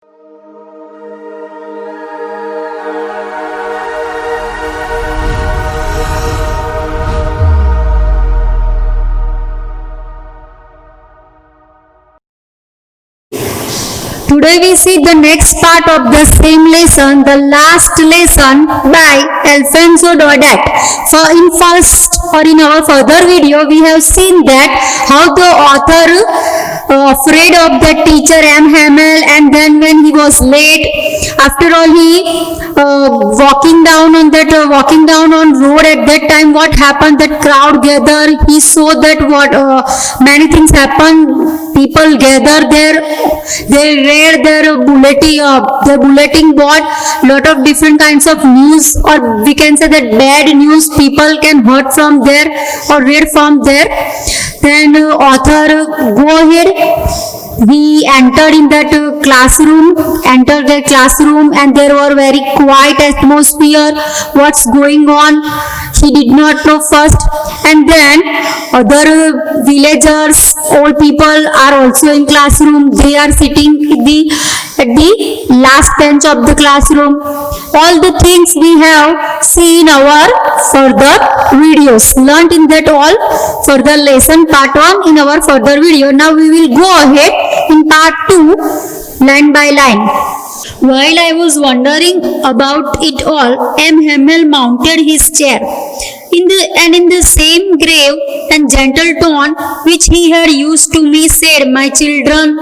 Today we see the next part of the same lesson, the last lesson by Alfonso Daudet. For in first or in our further video, we have seen that how the author afraid of the teacher M. Hamel, and then when he was late, after all he walking down on road at that time, what happened? That crowd gathered. He saw that what many things happened. People gather there, they read their bulletin board, lot of different kinds of news, or we can say that bad news people can heard from there or read from there. Then author go ahead. He entered the classroom, and there were very quiet atmosphere. What's going on? He did not know first. And then other villagers, old people are also in classroom. They are sitting at the last bench of the classroom. All the things we have seen our further videos, learned in that all further lesson part 1 in our further video. Now we will go ahead in part 2, line by line. While I was wondering about it all, M. Hamel mounted his chair. In the same grave and gentle tone which he had used to me, said, "My children,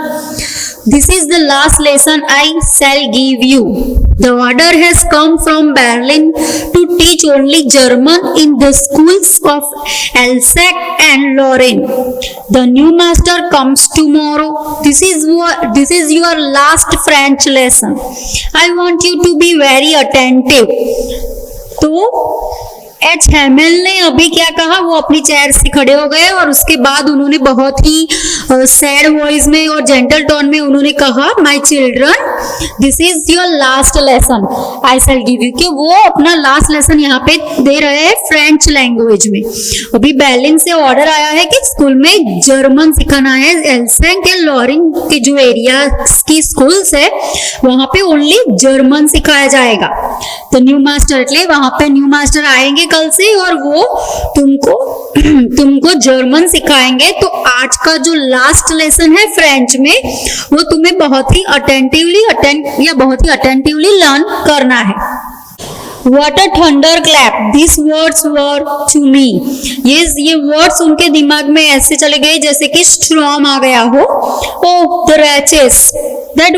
this is the last lesson I shall give you. The order has come from Berlin to teach only German in the schools of Alsace and Lorraine. The new master comes tomorrow. This is your last French lesson. I want you to be very attentive." तो H Hamel ने अभी क्या कहा, वो अपनी chair से खड़े हो गए और उसके बाद उन्होंने बहुत ही सैड वॉइस में और जेंटल टोन में उन्होंने कहा, "my children, this is your last lesson I shell give you", कि वो अपना लास्ट लेसन यहाँ पे दे रहे हैं फ्रेंच लैंग्वेज में। अभी berlin से ऑर्डर आया है कि स्कूल में जर्मन सिखाना है। एल्सेंक के लॉरिन के जो एरिया की स्कूल्स है वहां पे ओनली जर्मन सिखाया जाएगा। तो न्यू मास्टर એટલે वहां पे न्यू मास्टर आएंगे कल से और वो तुमको जर्मन सिखाएंगे। तो आज का जो लास्ट लेसन है फ्रेंच में वो तुम्हें बहुत ही अटेंटिवली लर्न करना है। What a thunderclap! These words were to me. ये वर्ड्स उनके दिमाग में ऐसे चले गए जैसे कि स्ट्रॉम आ गया हो। Oh, the wretches! That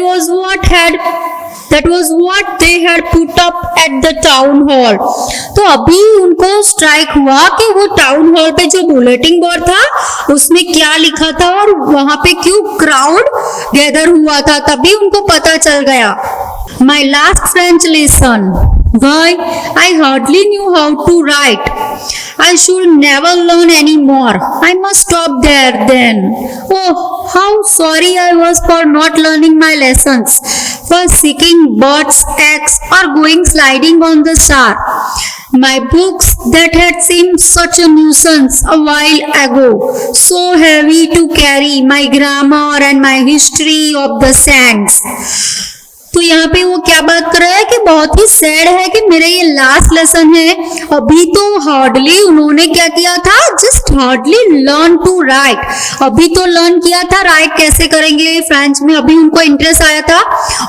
was what they had put up at the town hall. तो अभी उनको स्ट्राइक हुआ कि वो टाउन हॉल पे जो बुलेटिन बोर्ड था उसमें क्या लिखा था और वहां पे क्यों क्राउड गैदर हुआ था, तभी उनको पता चल गया। My last French lesson. Why, I hardly knew how to write. I should never learn any more. I must stop there then. Oh, how sorry I was for not learning my lessons, for seeking birds' eggs or going sliding on the star. My books that had seemed such a nuisance a while ago, so heavy to carry, my grammar and my history of the sands. तो यहाँ पे वो क्या बात कर रहा है कि बहुत ही सैड है कि मेरा ये लास्ट लेसन है। अभी तो हार्डली उन्होंने क्या किया था, just hardly learn to write. अभी तो लर्न किया था, राइट कैसे करेंगे फ्रेंच में अभी उनको इंटरेस्ट आया था।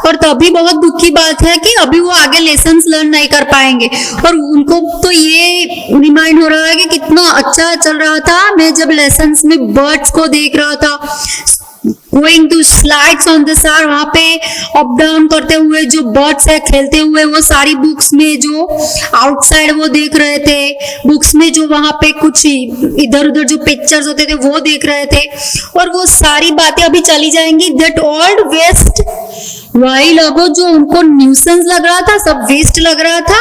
और तभी बहुत दुख की बात है कि अभी वो आगे लेसन्स लर्न नहीं कर पाएंगे। और उनको तो ये रिमाइंड हो रहा है कि कितना अच्छा चल रहा था, मैं जब लेसन्स में बर्ड्स को देख रहा था, going to slides on the star, वहां पे अप डाउन करते हुए जो बर्ड्स है खेलते हुए, वो सारी बुक्स में जो आउटसाइड वो देख रहे थे, बुक्स में जो वहां पे कुछ इधर उधर जो पिक्चर्स होते थे वो देख रहे थे। और वो सारी बातें अभी चली जाएंगी। दैट ओल्ड वेस्ट वाइल अगो, जो उनको न्यूसेंस लग रहा था, सब वेस्ट लग रहा था।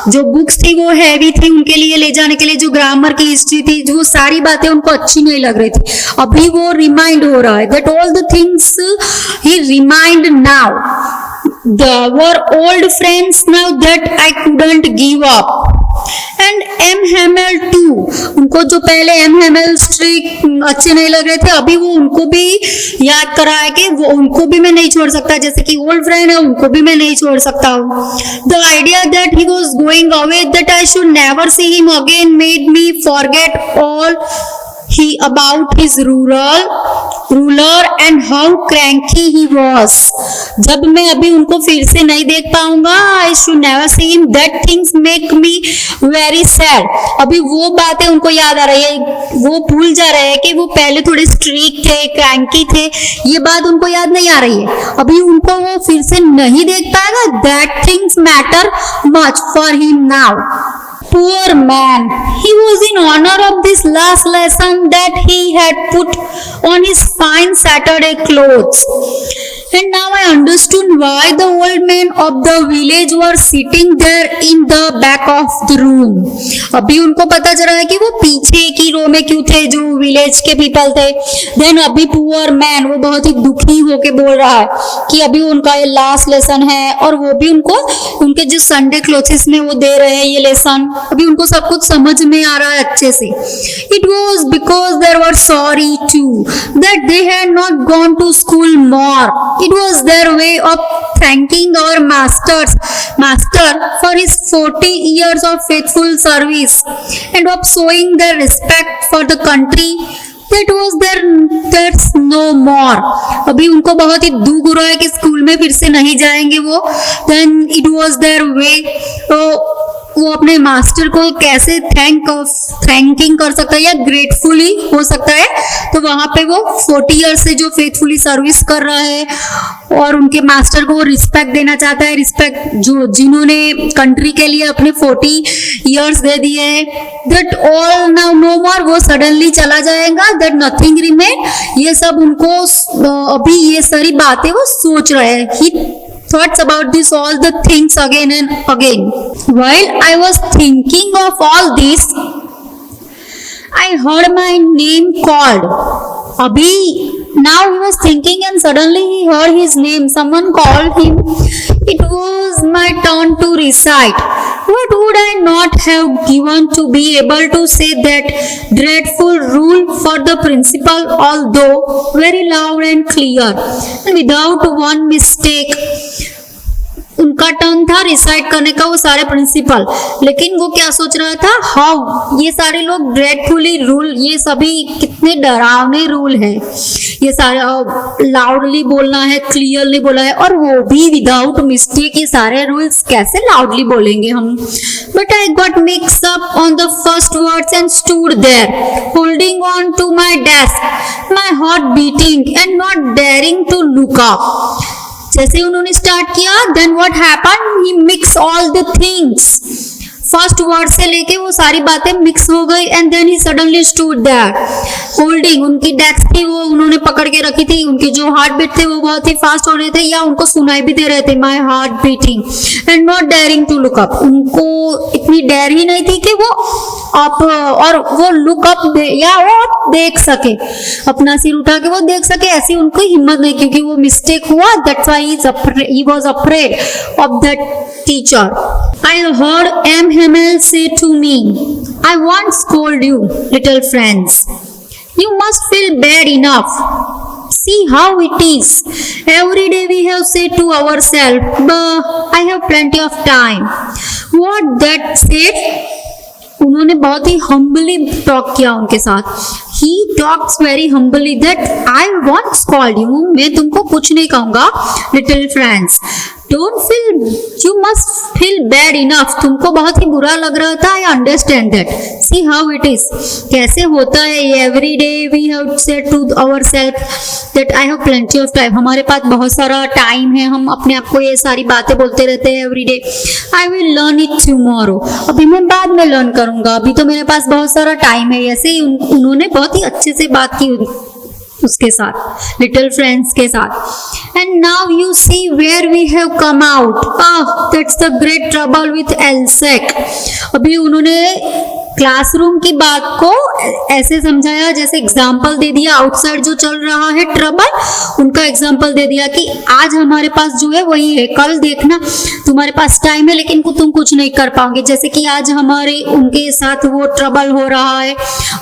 जो बुक्स थी वो हैवी थी उनके लिए ले जाने के लिए, जो ग्रामर की हिस्ट्री थी, जो सारी बातें उनको अच्छी नहीं लग रही थी। अभी वो रिमाइंड हो रहा है that all the things he remind now. They were old friends now that I couldn't give up. And एम हेमल टू, उनको जो पहले एम हेमल स्ट्रीक अच्छे नहीं लग रहे थे, अभी वो उनको भी याद करा है कि वो उनको भी मैं नहीं छोड़ सकता, जैसे कि ओल्ड फ्रेंड है उनको भी मैं नहीं छोड़ सकता हूँ. The idea that he was going away, that I should never see him again made me forget all he about his ruler and how cranky he was. जब मैं अभी उनको फिर से नहीं देख पाऊंगा, I should never see him, that things make me very sad. अभी वो बातें उनको याद आ रही है, वो भूल जा रहे हैं कि वो पहले थोड़े स्ट्रिक्ट थे, क्रैंकी थे, ये बात उनको याद नहीं आ रही है. अभी उनको वो फिर से नहीं देख पाएगा. That things matter much for him now. Poor man, he was in honor of this last lesson that he had put on his fine Saturday clothes. And now I understood why the old men of the village were sitting there in the back of the room. अभी उनको पता चला है कि वो पीछे की रो में क्यों थे, जो विलेज के पीपल थे. देन अभी पुअर मैन, वो बहुत ही दुखी होके बोल रहा है कि अभी उनका ये लास्ट लेसन है, और वो भी उनको उनके जो संडे क्लोथ्स में वो दे रहे हैं ये लेसन. अभी उनको सब कुछ समझ में आ रहा है अच्छे से. It was because they were sorry too that they had not gone to school more. It was their way of thanking our master for his 40 years of faithful service and of showing their respect for the country that was there's no more. अभी उनको बहुत ही दुख हो रहा है कि school में फिर से नहीं जाएंगे वो. Then it was their way. वो अपने मास्टर को कैसे थैंकिंग कर सकता है या ग्रेटफुली हो सकता है. तो वहां पे वो 40 ईयर्स से जो फेथफुली सर्विस कर रहा है और उनके मास्टर को वो रिस्पेक्ट देना चाहता है, रिस्पेक्ट जो जिन्होंने कंट्री के लिए अपने 40 ईयर्स दे दिए हैं. दैट ऑल नाउ नो मोर, वो सडनली चला जाएगा. दैट नथिंग रिमेन, ये सब उनको अभी ये सारी बातें वो सोच रहे हैं. ही thoughts about this all the things again and again. While I was thinking of all this, I heard my name called. Abhi, now he was thinking and suddenly he heard his name. Someone called him. It was my turn to recite. What would I not have given to be able to say that dreadful rule for the principal, although very loud and clear and without one mistake. उनका turn था recite करने का वो सारे principal, लेकिन वो क्या सोच रहा था, हाउ ये सारे लोग ड्रेडफुली रूल, ये सभी कितने डरावने रूल है, ये सारे लाउडली बोलना है, क्लियरली बोला है, और वो भी विदाउट मिस्टेक. ये सारे रूल्स कैसे लाउडली बोलेंगे हम. But I got mix up on the first words and stood there holding on to my desk, my heart beating and not daring to look up. जैसे उन्होंने स्टार्ट किया, then what happened, he mix all the things. First word से लेके वो सारी बातें mix हो गई. And then he suddenly stood there holding, उनकी डेस्क थी वो उन्होंने पकड़ के रखी थी, उनके जो हार्ट बीट थे वो बहुत ही फास्ट हो रहे थे या उनको सुनाई भी दे रहे थे, my heart beating and not daring to look up. उनको इतनी डेयर ही नहीं थी कि वो अप और वो लुक अप या वो देख सके, अपना सिर उठा के वो देख सके, ऐसी उनको हिम्मत नहीं, क्योंकि वो मिस्टेक हुआ. That's why he was afraid of that teacher. I heard M Hamel say to me, I won't scold you, little friends. You must feel bad enough. See how it is. Every day we have said to ourselves, but I have plenty of time. What that said? उन्होंने बहुत ही humbly talk किया उनके साथ. He talks very humbly that I won't scold you. मैं तुमको कुछ नहीं कहूँगा, little friends. Don't feel, you must feel bad enough. तुमको बहुत ही बुरा लग रहा था. I understand that. See how it is. कैसे होता है. Every day we have said to ourselves that I have plenty of time. हमारे पास बहुत सारा टाइम है, हम अपने आप को ये सारी बातें बोलते रहते हैं every day. I will learn it tomorrow. अभी मैं बाद में लर्न करूंगा, अभी तो मेरे पास बहुत सारा टाइम है. ऐसे ही उन्होंने बहुत ही अच्छे से बात की उसके साथ, लिटिल फ्रेंड्स के साथ। And now you see where we have come out, that's the great trouble with एल्सेक। अभी उन्होंने क्लासरूम की बात को ऐसे समझाया जैसे एग्जाम्पल दे दिया, आउटसाइड जो चल रहा है ट्रबल, उनका एग्जाम्पल दे दिया कि आज हमारे पास जो है वही है, कल देखना तुम्हारे पास टाइम है लेकिन तुम कुछ नहीं कर पाओगे। जैसे कि आज हमारे उनके साथ वो ट्रबल हो रहा है,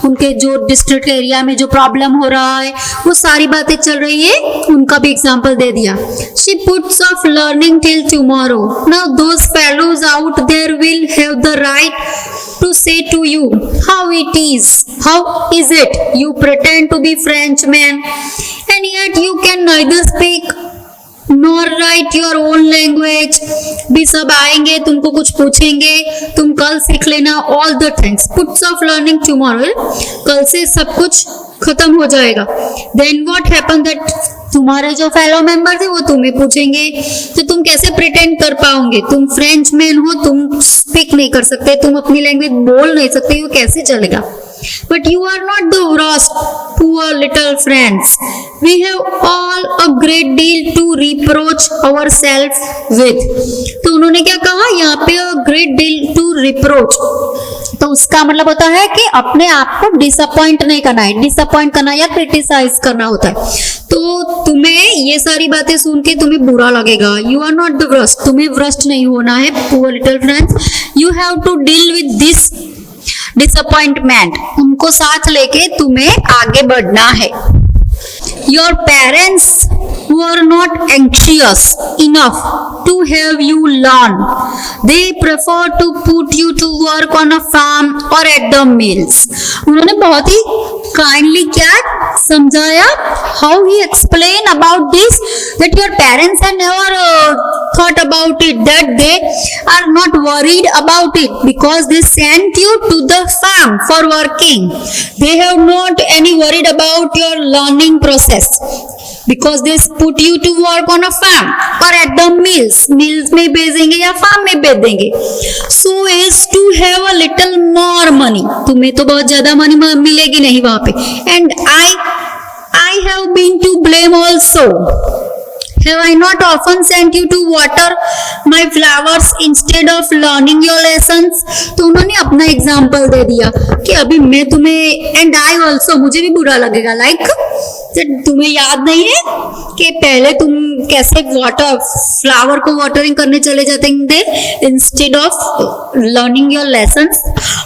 उनके जो डिस्ट्रिक्ट एरिया में जो प्रॉब्लम हो रहा है वो सारी बातें चल रही है, उनका भी एग्जाम्पल दे दिया। She puts off learning till tomorrow, now those fellows out there will have the right to say to you how it is, how is it you pretend to be Frenchman and yet you can neither speak nor write your own language। भी सब आएंगे, तुमको कुछ पूछेंगे, तुम कल सीख लेना all the things, puts of learning tomorrow, कल से सब कुछ खत्म हो जाएगा। Then what happened that तुम्हारे जो फेलो मेंबर थे वो तुम्हें पूछेंगे, तो तुम कैसे प्रिटेंड कर पाओगे? तुम फ्रेंच मैन हो, तुम स्पीक नहीं कर सकते, तुम अपनी लैंग्वेज बोल नहीं सकते, वो कैसे चलेगा? But you are not the worst, poor little friends. We have all a great deal to reproach ourselves with। तो उन्होंने क्या कहा यहाँ पे, a great deal to reproach, तो उसका मतलब होता है कि अपने आप को डिसअपॉइंट नहीं करना है, डिसअपॉइंट करना या क्रिटिसाइज करना होता है। तो तुम्हें ये सारी बातें सुन के तुम्हें बुरा लगेगा। You are not the worst, तुम्हें वर्स्ट नहीं होना है poor little friends. You have to deal with this disappointment, उनको साथ लेके तुम्हें आगे बढ़ना है। Your parents were not anxious enough to have you learn. They prefer to put you to work on a farm or at the mills। उन्होंने बहुत ही kindly क्या समझाया, how he explained about this, that your parents have never thought about it, that they are not worried about it because they sent you to the farm for working। They have not any worried about your learning process because they put you to work on a farm or at the mills, mills में भेजेंगे या farm में भेज देंगे, so as to have a little more money। तुम्हें तो बहुत ज्यादा मनी मिलेगी नहीं वहां पे। And I have been to blame also। Have I not often sent you to water my flowers instead of learning your lessons? तो उन्होंने अपना एग्जाम्पल दे दिया कि अभी मैं तुम्हें, and I also, मुझे भी बुरा लगेगा, लाइक तुम्हें याद नहीं है कि पहले तुम कैसे वाटर फ्लावर को वाटरिंग करने चले जाते थे instead of learning your lessons.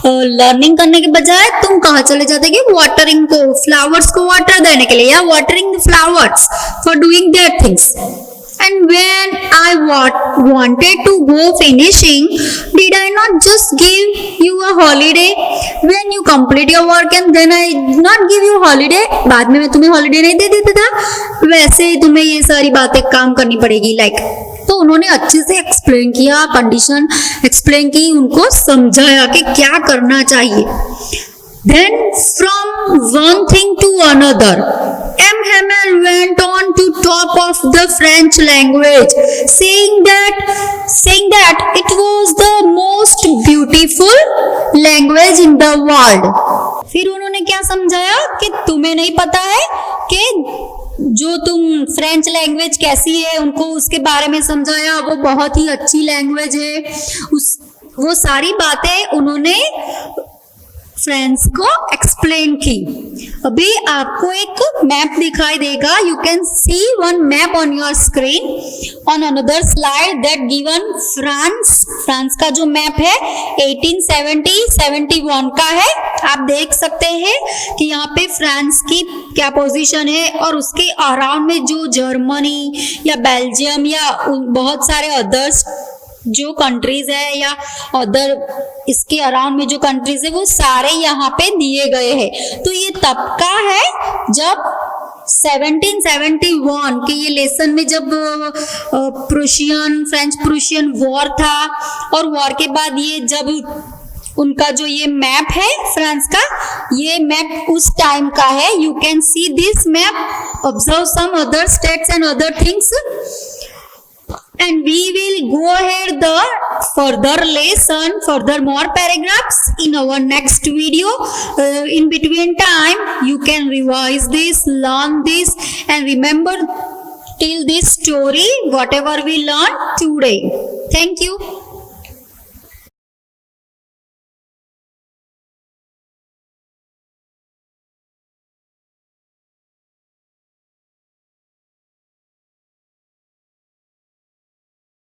Learning करने के बजाय तुम कहाँ चले जाते कि वाटरिंग को, फ्लावर्स को वाटर देने के लिए, या watering the flowers for doing their things. And when I wanted to go finishing, did I not just give you a holiday when you complete your work and then I not give you holiday? बाद में मैं तुम्हें holiday नहीं दे देता था, वैसे ही तुम्हें ये सारी बातें काम करनी पड़ेगी, लाइक। तो उन्होंने अच्छे से एक्सप्लेन किया, कंडीशन एक्सप्लेन की, उनको समझाया कि क्या करना चाहिए। Then from one thing to another, M. Hamel went on to talk of the French language, saying that it was the most beautiful language in the world। फिर उन्होंने क्या समझाया कि तुम्हें नहीं पता है कि जो तुम फ्रेंच लैंग्वेज कैसी है, उनको उसके बारे में समझाया, वो बहुत ही अच्छी लैंग्वेज है। वो सारी बातें उन्होंने फ्रेंड्स को एक्सप्लेन की। अभी आपको एक मैप दिखाई देगा, you can C one map on your screen on another slide that given France का जो मैप है 1870-71 का है। आप देख सकते हैं कि यहाँ पे फ्रांस की क्या पोजीशन है और उसके अराउंड में जो जर्मनी या बेल्जियम या बहुत सारे अदर्स जो कंट्रीज है या अदर इसके अराउंड में जो कंट्रीज है वो सारे यहाँ पे दिए गए हैं। तो ये तब का है जब 1771 के ये लेसन में जब फ्रेंच प्रूशियन वॉर था, और वॉर के बाद ये जब उनका जो ये मैप है फ्रांस का, ये मैप उस टाइम का है। You can see this map, observe some other states and other things. And we will go ahead the further lesson, further more paragraphs in our next video. In between time, you can revise this, learn this, and remember till this story whatever we learned today. Thank you.